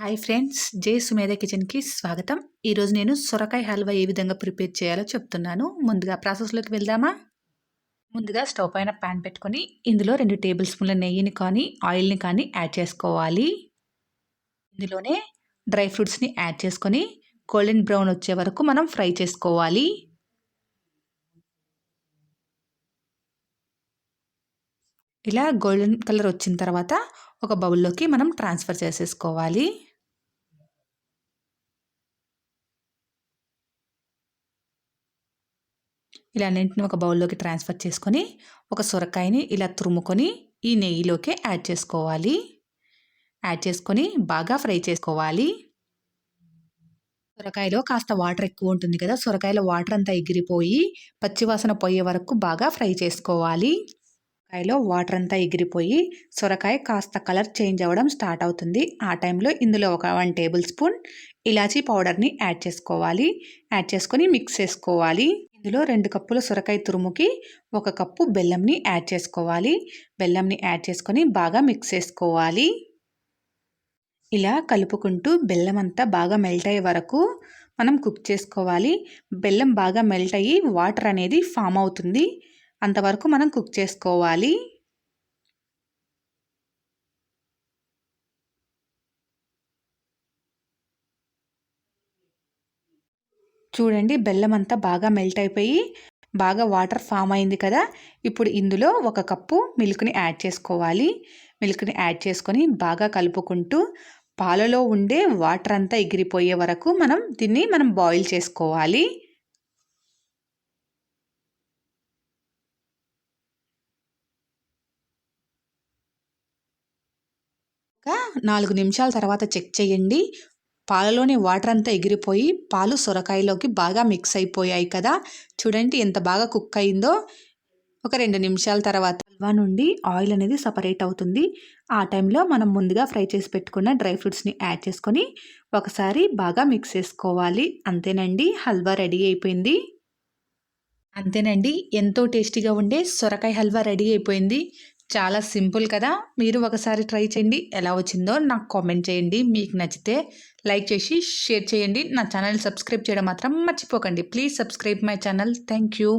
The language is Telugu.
హాయ్ ఫ్రెండ్స్, జే సుమేధ కిచెన్కి స్వాగతం. ఈరోజు నేను సొరకాయ హల్వా ఏ విధంగా ప్రిపేర్ చేయాలో చెప్తున్నాను. ముందుగా ప్రాసెస్లోకి వెళ్దామా? ముందుగా స్టవ్ పైన ప్యాన్ పెట్టుకొని ఇందులో 2 టేబుల్ స్పూన్ల నెయ్యిని కానీ ఆయిల్ని కానీ యాడ్ చేసుకోవాలి. ఇందులోనే డ్రై ఫ్రూట్స్ని యాడ్ చేసుకొని గోల్డెన్ బ్రౌన్ వచ్చే వరకు మనం ఫ్రై చేసుకోవాలి. ఇలా గోల్డెన్ కలర్ వచ్చిన తర్వాత ఒక బౌల్లోకి మనం ట్రాన్స్ఫర్ చేసేసుకోవాలి. ఇలా అన్నింటిని ఒక బౌల్లోకి ట్రాన్స్ఫర్ చేసుకొని ఒక సొరకాయని ఇలా తురుముకొని ఈ నెయ్యిలోకి యాడ్ చేసుకోవాలి. యాడ్ చేసుకొని బాగా ఫ్రై చేసుకోవాలి. సొరకాయలో కాస్త వాటర్ ఎక్కువ ఉంటుంది కదా, సొరకాయలో వాటర్ అంతా ఎగిరిపోయి పచ్చివాసన పోయే వరకు బాగా ఫ్రై చేసుకోవాలి. సొరకాయలో వాటర్ అంతా ఎగిరిపోయి సొరకాయ కాస్త కలర్ చేంజ్ అవ్వడం స్టార్ట్ అవుతుంది. ఆ టైంలో ఇందులో ఒక 1 టేబుల్ స్పూన్ ఇలాచీ పౌడర్ని యాడ్ చేసుకోవాలి. యాడ్ చేసుకొని మిక్స్ చేసుకోవాలి. ఇందులో 2 కప్పుల సొరకాయ తురుముకి 1 కప్పు బెల్లంని యాడ్ చేసుకోవాలి. బెల్లంని యాడ్ చేసుకొని బాగా మిక్స్ చేసుకోవాలి. ఇలా కలుపుకుంటూ బెల్లం అంతా బాగా మెల్ట్ అయ్యే వరకు మనం కుక్ చేసుకోవాలి. బెల్లం బాగా మెల్ట్ అయ్యి వాటర్ అనేది ఫామ్ అవుతుంది. అంతవరకు మనం కుక్ చేసుకోవాలి. చూడండి, బెల్లం అంతా బాగా మెల్ట్ అయిపోయి బాగా వాటర్ ఫామ్ అయింది కదా. ఇప్పుడు ఇందులో 1 కప్పు మిల్క్ని యాడ్ చేసుకోవాలి. మిల్క్ని యాడ్ చేసుకొని బాగా కలుపుకుంటూ పాలలో ఉండే వాటర్ అంతా ఎగిరిపోయే వరకు దీన్ని బాయిల్ చేసుకోవాలి. ఒక 4 నిమిషాల తర్వాత చెక్ చేయండి. పాలలోని వాటర్ అంతా ఎగిరిపోయి పాలు సొరకాయలోకి బాగా మిక్స్ అయిపోయాయి కదా. చూడండి ఎంత బాగా కుక్ అయిందో. ఒక 2 నిమిషాల తర్వాత హల్వా నుండి ఆయిల్ అనేది సపరేట్ అవుతుంది. ఆ టైంలో మనం ముందుగా ఫ్రై చేసి పెట్టుకున్న డ్రై ఫ్రూట్స్ని యాడ్ చేసుకొని ఒకసారి బాగా మిక్స్ చేసుకోవాలి. అంతేనండి, హల్వా రెడీ అయిపోయింది. అంతేనండి, ఎంతో టేస్టీగా ఉండే సొరకాయ హల్వా రెడీ అయిపోయింది. చాలా సింపుల్ కదా. మీరు ఒకసారి ట్రై చేయండి. ఎలా వచ్చిందో నాకు కామెంట్ చేయండి. మీకు నచ్చితే లైక్ చేసి షేర్ చేయండి. నా ఛానల్ సబ్స్క్రైబ్ చేయడం మాత్రం మర్చిపోకండి. Please subscribe my channel. Thank you.